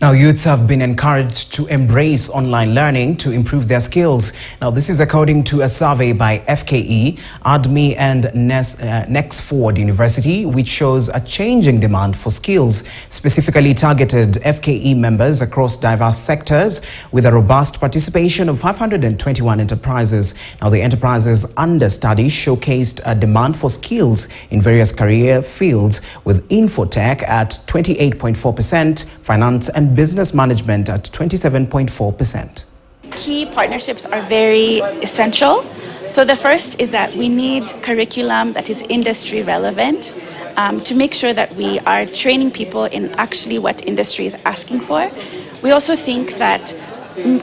Now, youths have been encouraged to embrace online learning to improve their skills. Now, this is according to a survey by FKE, ADMI and Nextforward University, which shows a changing demand for skills, specifically targeted FKE members across diverse sectors, with a robust participation of 521 enterprises. Now, the enterprises under study showcased a demand for skills in various career fields, with infotech at 28.4%, finance and business management at 27.4%. Key partnerships are very essential. So the first is that we need curriculum that is industry relevant to make sure that we are training people in actually what industry is asking for. We also think that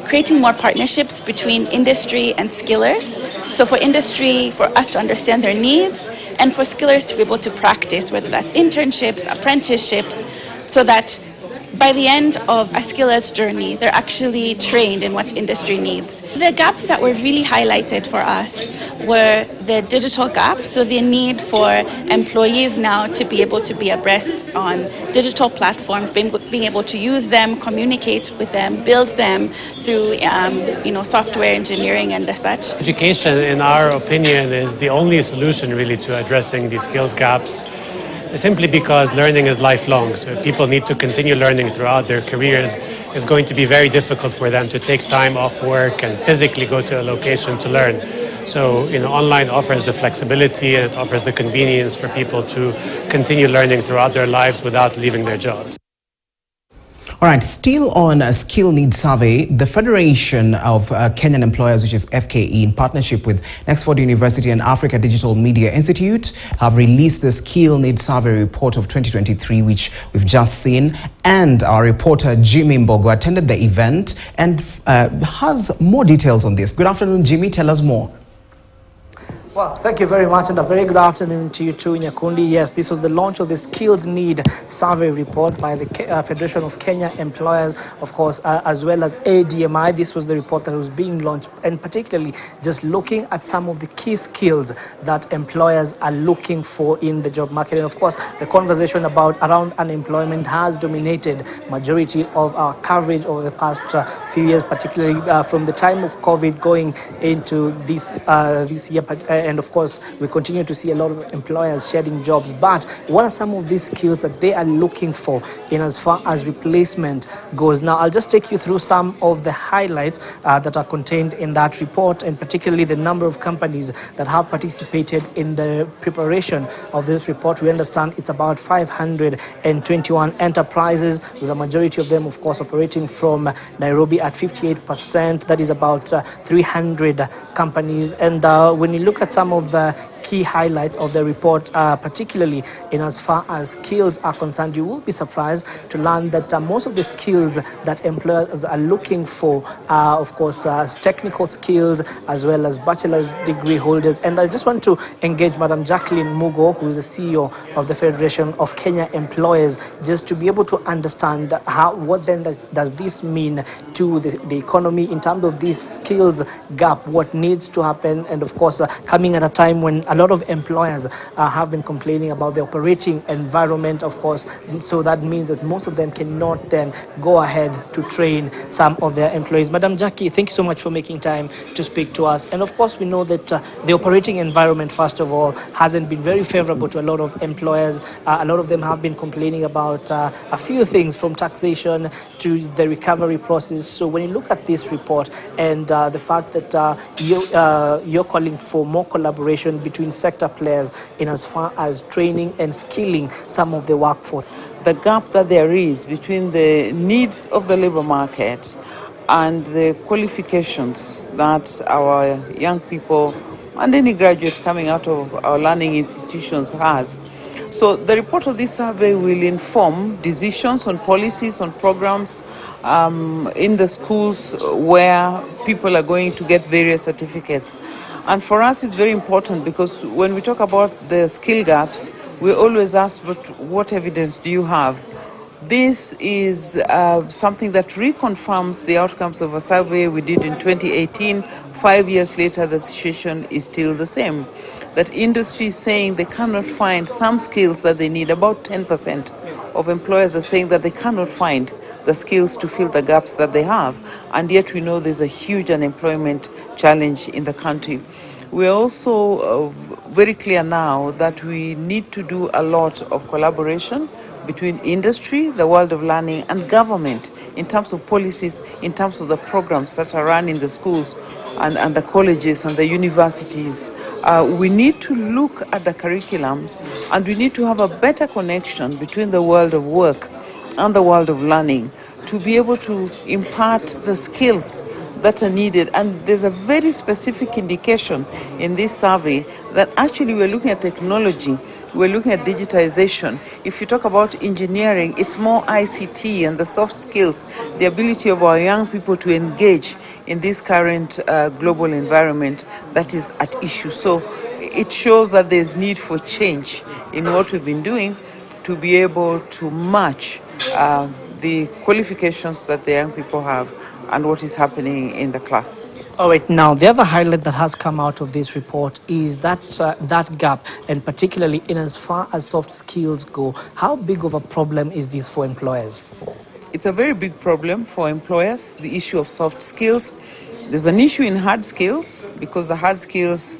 creating more partnerships between industry and skillers. So for industry, for us to understand their needs, and for skillers to be able to practice, whether that's internships, apprenticeships, so that by the end of a skiller's journey, they're actually trained in what industry needs. The gaps that were really highlighted for us were the digital gap, so the need for employees now to be able to be abreast on digital platforms, being able to use them, communicate with them, build them through software engineering and the such. Education, in our opinion, is the only solution really to addressing these skills gaps, simply because learning is lifelong. So if people need to continue learning throughout their careers, it's going to be very difficult for them to take time off work and physically go to a location to learn. So, online offers the flexibility and it offers the convenience for people to continue learning throughout their lives without leaving their jobs. All right, still on a skill needs survey, the Federation of Kenyan Employers, which is FKE, in partnership with Nextforward University and Africa Digital Media Institute, have released the skill needs survey report of 2023, which we've just seen. And our reporter Jimmy Mbogo attended the event and has more details on this. Good afternoon, Jimmy. Tell us more. Well, thank you very much, and a very good afternoon to you too, Nyakundi. Yes, this was the launch of the Skills Need Survey report by the Federation of Kenya Employers, of course, as well as ADMI. This was the report that was being launched, and particularly just looking at some of the key skills that employers are looking for in the job market. And of course, the conversation around unemployment has dominated majority of our coverage over the past few years, particularly from the time of COVID going into this year. And of course, we continue to see a lot of employers shedding jobs. But what are some of these skills that they are looking for in as far as replacement goes? Now, I'll just take you through some of the highlights that are contained in that report, and particularly the number of companies that have participated in the preparation of this report. We understand it's about 521 enterprises, with a majority of them, of course, operating from Nairobi at 58%. That is about 300 companies. And when you look at some of the key highlights of the report, particularly in as far as skills are concerned, you will be surprised to learn that most of the skills that employers are looking for are, of course, technical skills as well as bachelor's degree holders. And I just want to engage Madam Jacqueline Mugo, who is the CEO of the Federation of Kenya Employers, just to be able to understand what then does this mean to the economy in terms of this skills gap, what needs to happen, and of course, coming at a time when a lot of employers have been complaining about the operating environment, of course. So that means that most of them cannot then go ahead to train some of their employees. Madam Jackie, thank you so much for making time to speak to us. And of course, we know that the operating environment, first of all, hasn't been very favorable to a lot of employers. A lot of them have been complaining about a few things, from taxation to the recovery process. So when you look at this report and the fact that you're calling for more collaboration between sector players in as far as training and skilling some of the workforce. The gap that there is between the needs of the labor market and the qualifications that our young people and any graduates coming out of our learning institutions has. So the report of this survey will inform decisions on policies, on programs in the schools where people are going to get various certificates. And for us, it's very important because when we talk about the skill gaps, we always ask, but what evidence do you have? This is something that reconfirms the outcomes of a survey we did in 2018. 5 years later, the situation is still the same. That industry is saying they cannot find some skills that they need, about 10% of employers are saying that they cannot find the skills to fill the gaps that they have. And yet we know there's a huge unemployment challenge in the country. We're also very clear now that we need to do a lot of collaboration between industry, the world of learning, and government in terms of policies, in terms of the programs that are run in the schools and the colleges and the universities. We need to look at the curriculums, and we need to have a better connection between the world of work and the world of learning to be able to impart the skills that are needed. And there's a very specific indication in this survey that actually we're looking at technology, we're looking at digitization. If you talk about engineering, it's more ICT and the soft skills, the ability of our young people to engage in this current global environment that is at issue. So it shows that there's need for change in what we've been doing to be able to match the qualifications that the young people have and what is happening in the class. All right, now the other highlight that has come out of this report is that that gap, and particularly in as far as soft skills go. How big of a problem is this for employers? It's a very big problem for employers, the issue of soft skills. There's an issue in hard skills, because the hard skills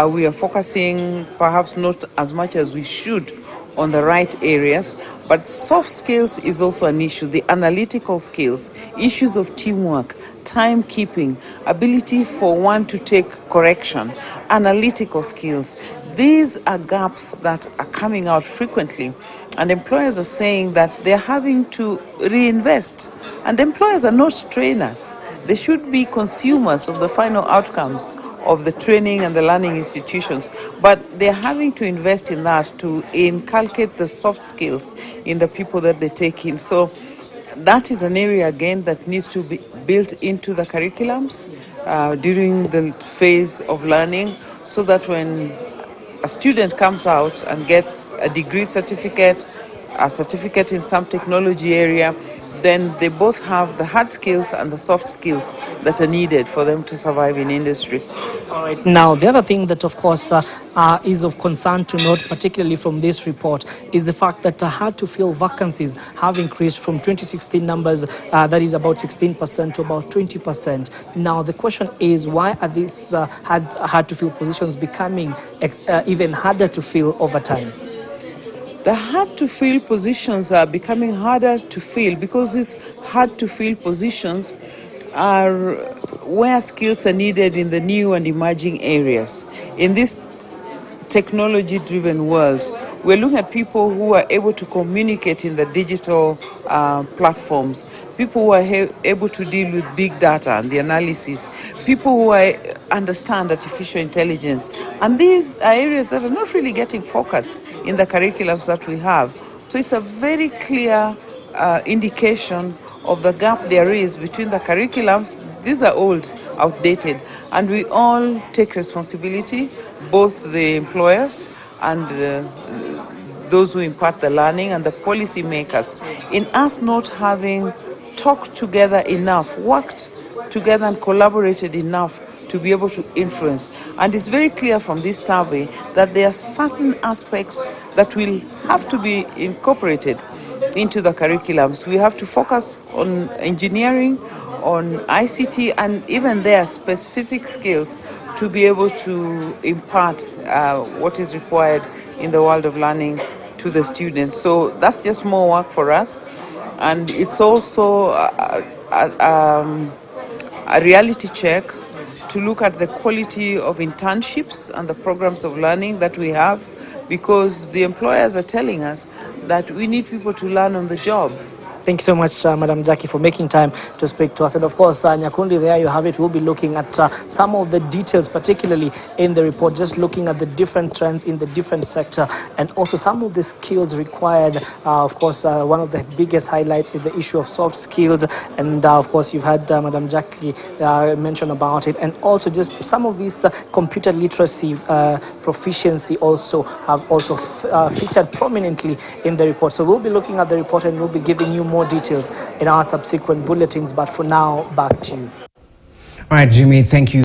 we are focusing perhaps not as much as we should on the right areas, but soft skills is also an issue. The analytical skills, issues of teamwork, timekeeping, ability for one to take correction, analytical skills. These are gaps that are coming out frequently, and employers are saying that they're having to reinvest. And employers are not trainers. They should be consumers of the final outcomes of the training and the learning institutions, but they're having to invest in that to inculcate the soft skills in the people that they take in. So that is an area again that needs to be built into the curriculums during the phase of learning, so that when a student comes out and gets a degree certificate, a certificate in some technology area, then they both have the hard skills and the soft skills that are needed for them to survive in industry. All right. Now, the other thing that, of course, is of concern to note, particularly from this report, is the fact that hard-to-fill vacancies have increased from 2016 numbers, that is about 16% to about 20%. Now, the question is, why are these hard-to-fill positions becoming even harder to fill over time? The hard-to-fill positions are becoming harder to fill because these hard-to-fill positions are where skills are needed in the new and emerging areas. In this technology-driven world, we're looking at people who are able to communicate in the digital platforms, people who are able to deal with big data and the analysis, people who understand artificial intelligence. And these are areas that are not really getting focus in the curriculums that we have. So it's a very clear indication of the gap there is between the curriculums. These are old, outdated, and we all take responsibility, both the employers and those who impart the learning and the policy makers, in us not having talked together enough, worked together and collaborated enough to be able to influence. And it's very clear from this survey that there are certain aspects that will have to be incorporated into the curriculums. We have to focus on engineering, on ICT, and even their specific skills to be able to impart what is required in the world of learning to the students. So that's just more work for us. And it's also a reality check to look at the quality of internships and the programs of learning that we have, because the employers are telling us that we need people to learn on the job. Thank you so much, Madam Jackie, for making time to speak to us. And of course, Nyakundi, there you have it. We'll be looking at some of the details, particularly in the report, just looking at the different trends in the different sector, and also some of the skills required. Of course, one of the biggest highlights is the issue of soft skills. And of course, you've had Madam Jackie mention about it. And also just some of these computer literacy proficiency also have also featured prominently in the report. So we'll be looking at the report and we'll be giving you more details in our subsequent bulletins, but for now, back to you. All right, Jimmy, thank you.